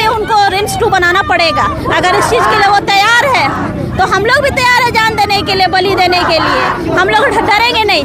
भी उनको रिम्स 2 बनाना पड़ेगा। अगर इस चीज़ के लिए वो तैयार है तो हम लोग भी तैयार है जान देने के लिए, बलि देने के लिए। हम लोग डरेंगे नहीं।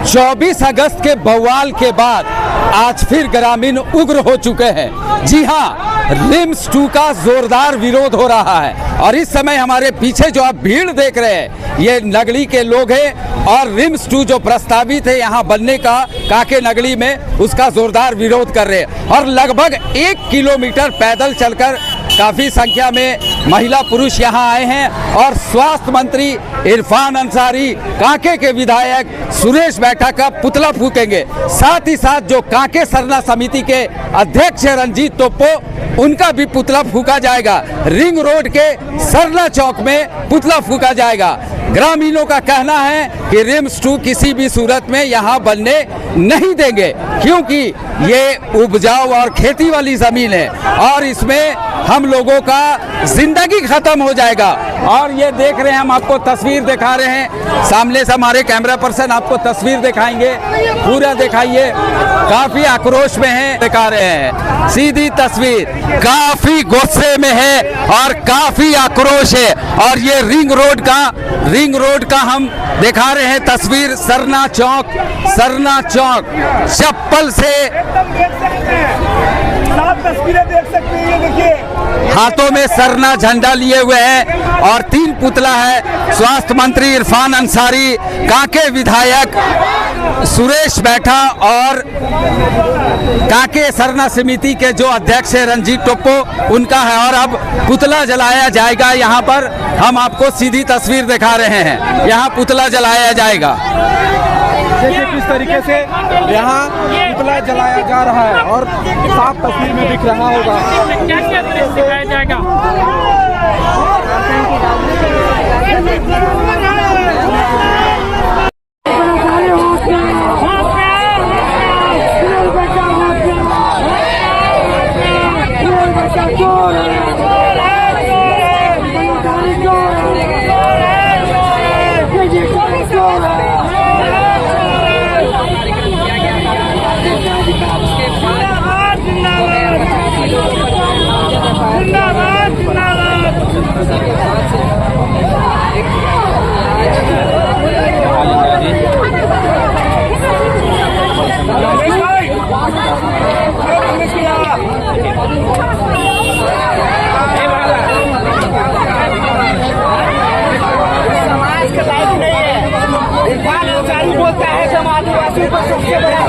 24 अगस्त के बवाल के बाद आज फिर ग्रामीण उग्र हो चुके हैं। जी हाँ, रिम्स 2 का जोरदार विरोध हो रहा है और इस समय हमारे पीछे जो आप भीड़ देख रहे हैं ये नगरी के लोग हैं और रिम्स 2 जो प्रस्तावित है यहाँ बनने का काके नगरी में, उसका जोरदार विरोध कर रहे हैं और लगभग 1 किलोमीटर पैदल चलकर काफी संख्या में महिला पुरुष यहाँ आए हैं और स्वास्थ्य मंत्री इरफान अंसारी, कांके के विधायक सुरेश बैठा का पुतला फूकेंगे। साथ ही साथ जो कांके सरना समिति के अध्यक्ष रंजीत टोप्पो, उनका भी पुतला फूका जाएगा। रिंग रोड के सरना चौक में पुतला फूका जाएगा। ग्रामीणों का कहना है कि रिम्स 2 किसी भी सूरत में यहाँ बनने नहीं देंगे क्योंकि ये उपजाऊ और खेती वाली जमीन है और इसमें हम लोगों का जिंदगी खत्म हो जाएगा। और ये देख रहे हैं, हम आपको तस्वीर दिखा रहे हैं, सामने से हमारे कैमरा पर्सन आपको तस्वीर दिखाएंगे, पूरा दिखाइए। काफी आक्रोश में है, दिखा रहे हैं सीधी तस्वीर, काफी गुस्से में है और काफी आक्रोश है। और ये रिंग रोड का हम दिखा रहे हैं तस्वीर, सरना चौक चप्पल से तस्वीरें देख सकते हैं। ये देखिए, हाथों में सरना झंडा लिए हुए हैं और 3 पुतला है। स्वास्थ्य मंत्री इरफान अंसारी, कांके विधायक सुरेश बैठा और कांके सरना समिति के जो अध्यक्ष है रंजीत टोप्पो, उनका है। और अब पुतला जलाया जाएगा। यहाँ पर हम आपको सीधी तस्वीर दिखा रहे हैं, यहाँ पुतला जलाया जाएगा। देखिए किस तरीके से यहाँ पुतला जलाया जा रहा है और साफ तस्वीर में दिख रहा होगा। क्या दिखाया जाएगा? बोलता है हम आदिवासी को सबसे बड़ा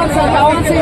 सरकार से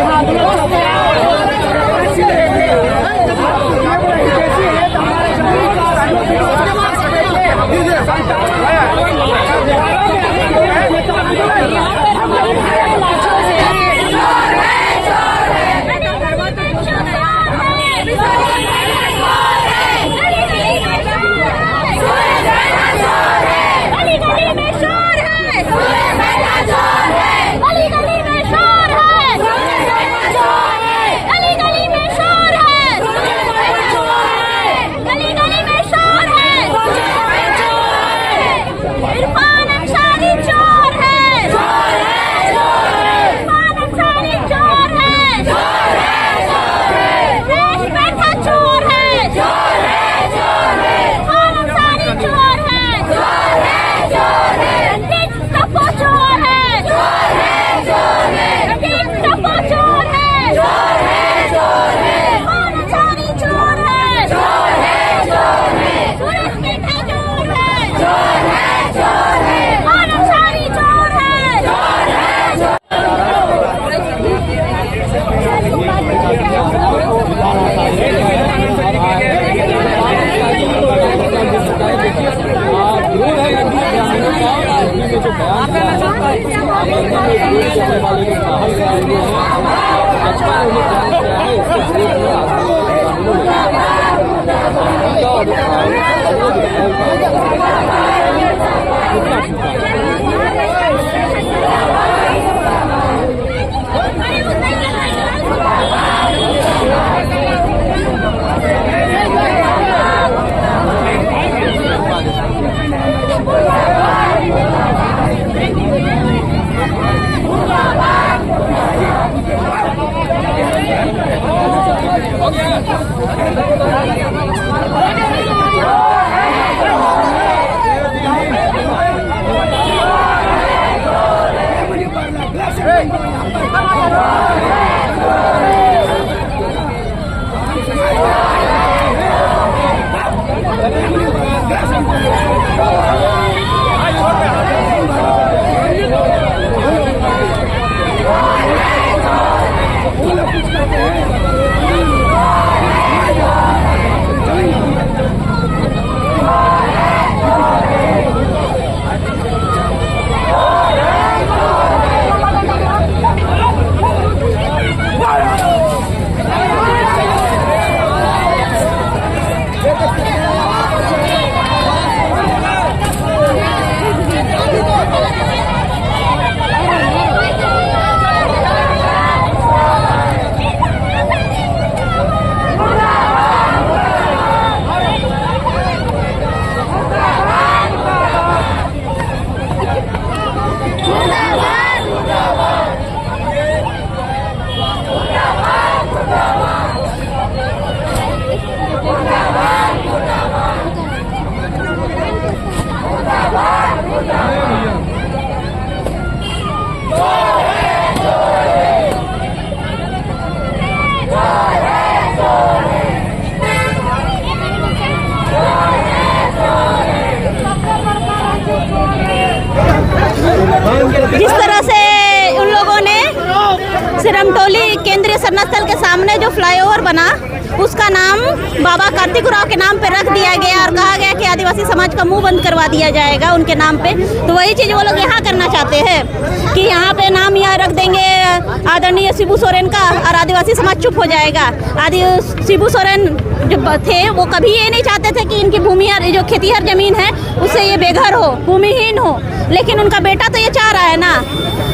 फ्लाईओवर बना उसका नाम बाबा कार्तिकराव के नाम पे रख दिया गया और कहा गया कि आदिवासी समाज का मुंह बंद करवा दिया जाएगा उनके नाम पे। तो वही चीज़ वो लोग यहाँ करना चाहते हैं कि यहाँ पे नाम यहाँ रख देंगे आदरणीय शिबू सोरेन का और आदिवासी समाज चुप हो जाएगा। शिबू सोरेन जो थे वो कभी ये नहीं चाहते थे कि इनकी भूमि जो खेतीहर जमीन है उससे ये बेघर हो, भूमिहीन हो, लेकिन उनका बेटा तो ये चाह रहा है ना।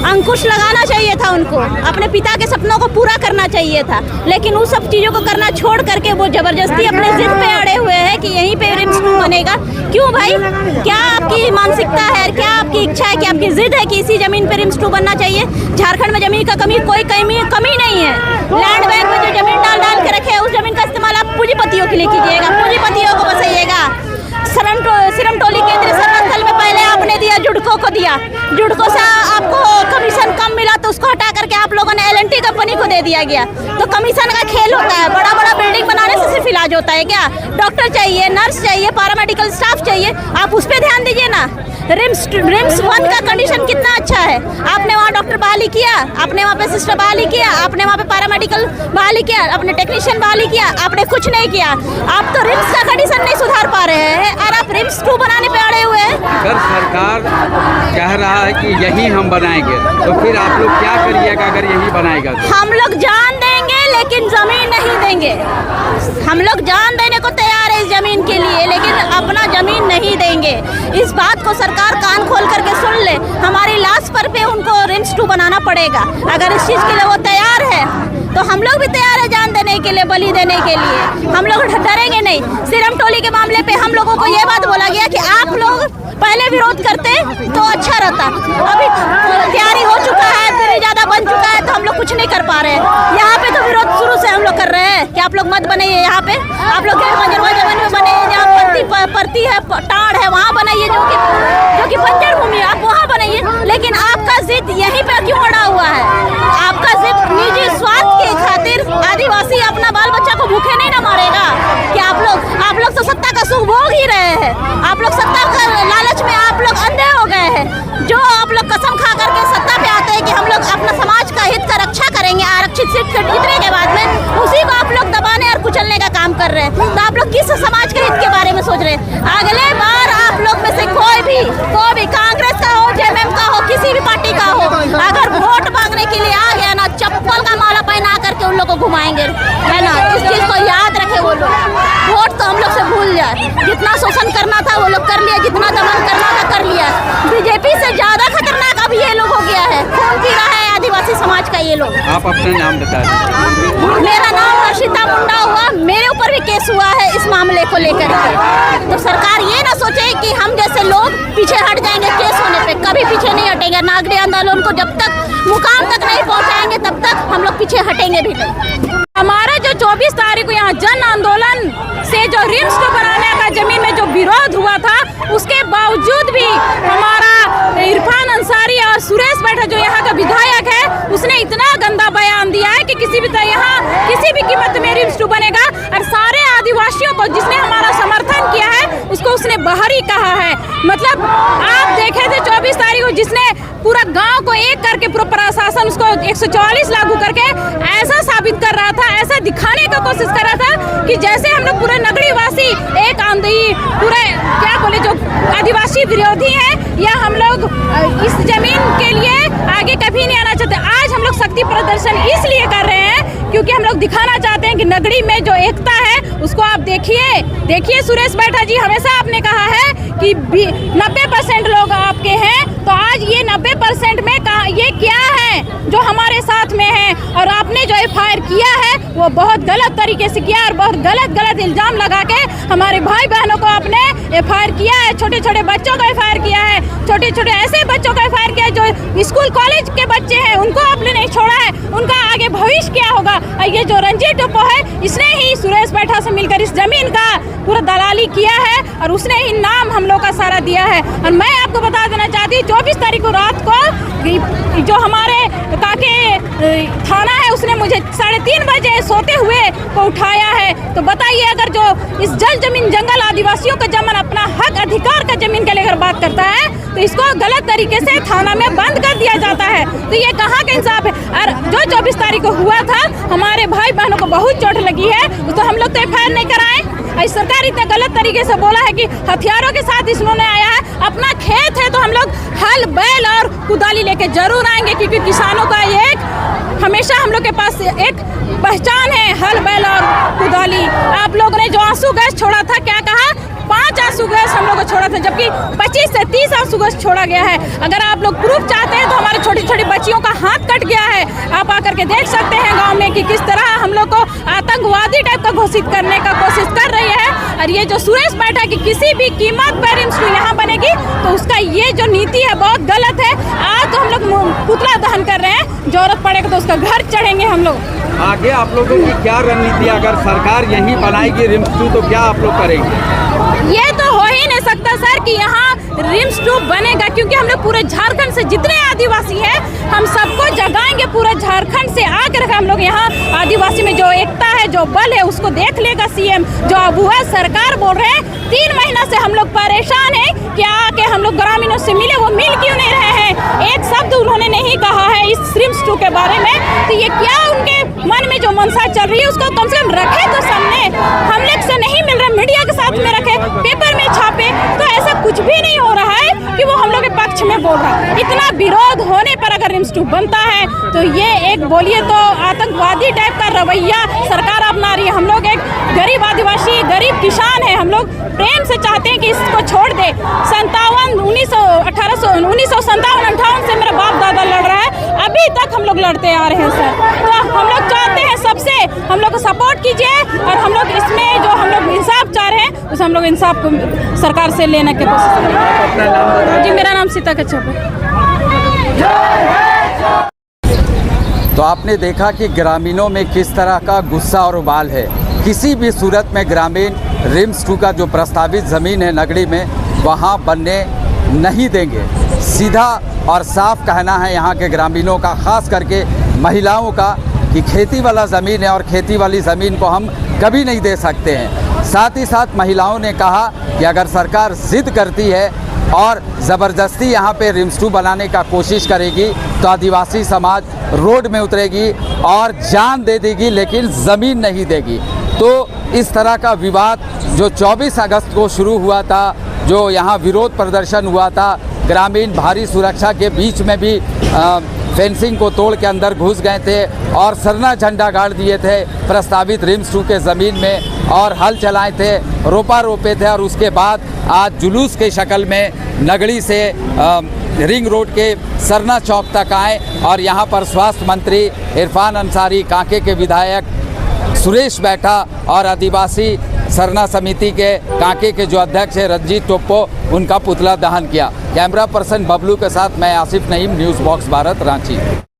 अंकुश लगाना चाहिए था उनको, अपने पिता के सपनों को पूरा करना चाहिए था, लेकिन उस सब चीज़ों को करना छोड़ करके वो जबरदस्ती अपने जिद पे अड़े हुए हैं कि यहीं पे रिम्स 2 बनेगा। क्यों भाई, क्या आपकी मानसिकता है, क्या आपकी इच्छा है, क्या आपकी जिद है कि इसी जमीन पे रिम्स 2 बनना चाहिए? झारखंड में जमीन का कोई कमी नहीं है। लैंड बैंक में जो जमीन डाल के रखे है उस जमीन का इस्तेमाल आप पूंजीपतियों के लिए कीजिएगा, पूंजीपतियों को बसाइएगा। सिरमटोली केंद्रीय सर्वंथल में पहले आपने दिया, जुडको को दिया, जुडको से आपको कमीशन कम मिला तो उसको हटा करके आप लोगों ने L&T कंपनी को दे दिया गया। तो कमीशन का खेल होता है, बड़ा बड़ा बिल्डिंग बनाने से सिर्फ इलाज होता है क्या? डॉक्टर चाहिए, नर्स चाहिए, पैरामेडिकल स्टाफ चाहिए, आप उस पर ध्यान दीजिए ना। रिम्स 1 का कंडीशन कितना अच्छा है, आपने वहाँ डॉक्टर बहाली किया, आपने वहाँ पे सिस्टर बहाली किया, आपने वहाँ पे पैरामेडिकल बहाली किया, आपने टेक्नीशियन बहाली किया, आपने कुछ नहीं किया। आप तो रिम्स का कंडीशन नहीं सुधार पा रहे हैं और आप रिम्स 2 बनाने पे अड़े हुए हैं। अगर सरकार कह रहा है कि यही हम बनाएंगे तो फिर आप लोग क्या करिएगा अगर यही बनाएगा तो? हम लोग जान देंगे लेकिन जमीन नहीं देंगे। हम लोग जान देने को तैयार है इस जमीन के लिए, लेकिन अपना जमीन नहीं देंगे। इस बात को सरकार कान खोल करके सुन ले। हमारी लाश पर पे उनको रिम्स 2 बनाना पड़ेगा। अगर इस चीज़ के लिए वो तैयार है तो हम लोग भी तैयार है जान देने के लिए, बलि देने के लिए। हम लोग डरेंगे नहीं। सिरमटोली के मामले पे हम लोगों को ये बात बोला गया कि आप लोग पहले विरोध करते तो अच्छा रहता। अभी तैयारी हो चुका है, फिर ज़्यादा बन चुका है तो हम लोग कुछ नहीं कर पा रहे हैं। यहाँ पे तो विरोध शुरू से हम लोग कर रहे हैं कि आप लोग मत बनाइए, यहाँ पे आप लोग मंजरवा जमीन में बनाइए, जहाँ परती है, टाड़ है, वहाँ बनाइए, जो कि बंजर भूमि है, आप वहाँ बनाइए। लेकिन आपका जिद यहीं पे क्यों अड़ा हुआ है? आपका जिद निजी स्वार्थ के खातिर आदिवासी अपना बाल बच्चा को भूखे नहीं ना मारेगा कि आप लोग तो सत्ता का सुख भोग ही रहे हैं। आप लोग सत्ता का लालच में आप लोग अंधे हो गए हैं। जो आप लोग कसम खा करके सत्ता पे आते हैं कि हम लोग अपना समाज का हित का रक्षा करेंगे आरक्षित सीट से जीतने के बाद में, उसी को आप लोग दबाने और कुचलने का काम कर रहे हैं। तो आप लोग किस समाज के हित के बारे में सोच रहे हैं? अगले बार आप लोग में से कोई भी कांग्रेस का हो, जेएमएम का हो, किसी भी पार्टी का हो, अगर वोट मांगने के लिए आ गया ना, चप्पल का माला पहना करके उन लोग को घुमाएंगे, है ना। इस चीज को याद रखे वो लोग। वोट तो हम लोग से भूल जाए। जितना शोषण करना था वो लोग कर लिया, जितना दमन करना था कर लिया। बीजेपी से ज्यादा खतरनाक अब ये लोग हो गया है। खून पी रहा है आदिवासी समाज का ये लोग। आप अपना नाम बता दें। मेरा नाम हर्षिता मुंडा हुआ। मेरे ऊपर भी केस हुआ है इस मामले को लेकर के। तो सरकार ये ना सोचे कि हम जैसे लोग पीछे हट जाएंगे केस होने पे, कभी पीछे नहीं हटेंगे। नागरिक आंदोलन को जब तक मुकाम तक नहीं पहुंचाएंगे तब तक हम लोग पीछे हटेंगे भी नहीं। हमारा जो 24 तारीख को यहाँ जन आंदोलन से जो रिम्स को बनाने का जमीन में जो विरोध हुआ था, उसके बावजूद भी हमारा इरफान अंसारी और सुरेश बैठा जो यहाँ का विधायक है, उसने इतना गंदा बयान दिया है कि किसी भी तरह यहाँ किसी भी कीमत में रिम्स 2 बनेगा। और सारे आदिवासियों को जिसने हमारा समर्थन किया है उसको उसने बाहरी कहा है। मतलब आप देखे थे 24 तारीख को जिसने पूरा गांव को एक करके पूरा प्रशासन उसको 144 लागू करके ऐसा साबित कर रहा था, ऐसा दिखाने का कोशिश कर रहा था कि जैसे हम लोग पूरे नगरीवासी एक आंधी पूरे क्या बोले जो आदिवासी विरोधी है, या हम लोग इस जमीन के लिए आगे कभी नहीं आना चाहते। आज हम लोग शक्ति प्रदर्शन इसलिए कर रहे हैं क्योंकि हम लोग दिखाना चाहते हैं कि नगरी में जो एकता है उसको आप देखिए। सुरेश बैठा जी हमेशा आपने कहा है कि 90% लोग आपके हैं, तो आज ये 90% में ये क्या है जो हमारे साथ में है। और आपने जो FIR किया है वो बहुत गलत तरीके से किया और बहुत गलत इल्जाम लगा के हमारे भाई बहनों को आपने FIR किया है। छोटे छोटे बच्चों को FIR किया है, छोटे छोटे ऐसे बच्चों को FIR किया है जो स्कूल कॉलेज के बच्चे हैं, उनको आपने नहीं छोड़ा है। उनका आगे भविष्य क्या होगा? ये जो रंजीत टोपो है, इसने ही सुरेश बैठा से मिलकर इस जमीन का पूरा दलाली किया है और उसने ही नाम हम लोग का सारा दिया है। और मैं आपको बता देना चाहती हूँ 24 तारीख को रात को जो हमारे काके थाना है उसने मुझे 3:30 बजे सोते हुए को उठाया है। तो बताइए, अगर जो इस जल जमीन जंगल आदिवासियों का जमन अपना हक अधिकार का जमीन के लेकर बात करता है तो इसको गलत तरीके से थाना में बंद कर दिया जाता है। तो ये कहाँ का इंसाफ है? और जो 24 तारीख को हुआ था हमारे भाई बहनों को बहुत चोट लगी है, तो हम लोग तो FIR नहीं कराएं। इस सरकार इतने गलत तरीके से बोला है कि हथियारों के साथ इन्होंने आया है। अपना खेत है तो हम लोग हल बैल और कुदाली लेके जरूर आएंगे, क्योंकि किसानों का ये हमेशा हम लोग के पास एक पहचान है, हल बैल और कुदाली। आप लोगों ने जो आंसू गैस छोड़ा था, क्या कहा? 5 आंसू गैस हम लोग को छोड़ा था, जबकि 25 से 30 आंसू गैस छोड़ा गया है। अगर आप लोग प्रूफ चाहते हैं तो हमारे छोटी छोटी बच्चियों का हाथ कट गया है। आप आकर के देख सकते हैं गांव में कि किस तरह हम लोग को आतंकवादी टाइप का घोषित करने का कोशिश कर रही है। और ये जो सुरेश बैठा कि किसी भी कीमत पर रिम्स यहाँ बनेगी, तो उसका ये जो नीति है बहुत गलत है। आज तो हम लोग पुतला दहन कर रहे हैं, जरूरत पड़ेगा तो उसका घर चढ़ेंगे हम लोग। आगे आप लोगों की क्या रणनीति? अगर सरकार यही बनाएगी रिम्स 2 तो क्या आप लोग करेंगे? ये तो हो ही नहीं सकता सर कि यहाँ रिम्स 2 बनेगा, क्योंकि हम लोग पूरे झारखंड से जितने आदिवासी हैं हम सबको जगाएंगे। पूरे झारखंड से आकर हम लोग यहाँ आदिवासी में जो एकता है, जो बल है, उसको देख लेगा सीएम। जो अबुआ सरकार बोल रहे हैं 3 महीना से हम लोग परेशान हैं कि आके हम लोग ग्रामीणों से मिले, वो मिल क्यों नहीं रहे हैं? एक शब्द उन्होंने नहीं कहा है इस रिम्स 2 के बारे में। तो ये क्या उनके मन में जो मनसा चल रही है उसको कम से कम रखे तो सामने। हम लोग से नहीं मिल रहे, मीडिया के साथ में रखे, पेपर में छापे, तो ऐसा कुछ भी नहीं हो रहा है कि वो हम लोग के पक्ष में बोल रहा है। इतना विरोध होने पर अगर रिम्स 2 बनता है तो ये एक बोलिए तो आतंकवादी टाइप का रवैया सरकार अपना रही है। हम लोग एक गरीब आदिवासी, गरीब किसान है, हम लोग प्रेम से चाहते हैं कि इसको छोड़ दे। 1957-58 से मेरा बाप दादा लड़ रहा है, अभी तक हम लोग लड़ते आ रहे हैं सर। तो हम लोग चाहते हैं सबसे हम लोग को सपोर्ट कीजिए, और हम लोग इसमें जो हम लोग इंसाफ चाह रहे हैं उस हम लोग इंसाफ को सरकार से लेने की कोशिश करेंगे। जी, मेरा नाम सीता कच्छप है। तो आपने देखा कि ग्रामीणों में किस तरह का गुस्सा और उबाल है। किसी भी सूरत में ग्रामीण रिम्स 2 का जो प्रस्तावित ज़मीन है नगड़ी में, वहाँ बनने नहीं देंगे। सीधा और साफ कहना है यहाँ के ग्रामीणों का, ख़ास करके महिलाओं का, कि खेती वाला ज़मीन है और खेती वाली ज़मीन को हम कभी नहीं दे सकते हैं। साथ ही साथ महिलाओं ने कहा कि अगर सरकार ज़िद करती है और ज़बरदस्ती यहाँ पे रिम्स 2 बनाने का कोशिश करेगी तो आदिवासी समाज रोड में उतरेगी और जान दे देगी, लेकिन ज़मीन नहीं देगी। तो इस तरह का विवाद जो 24 अगस्त को शुरू हुआ था, जो यहाँ विरोध प्रदर्शन हुआ था, ग्रामीण भारी सुरक्षा के बीच में भी फेंसिंग को तोड़ के अंदर घुस गए थे और सरना झंडा गाड़ दिए थे प्रस्तावित रिम्स 2 के ज़मीन में, और हल चलाए थे, रोपा रोपे थे। और उसके बाद आज जुलूस के शक्ल में नगड़ी से रिंग रोड के सरना चौक तक आए और यहाँ पर स्वास्थ्य मंत्री इरफान अंसारी, कांके के विधायक सुरेश बैठा और आदिवासी सरना समिति के कांके के जो अध्यक्ष है रंजीत टोप्पो, उनका पुतला दहन किया। कैमरा पर्सन बबलू के साथ मैं आसिफ नईम, न्यूज़ बॉक्स भारत, रांची।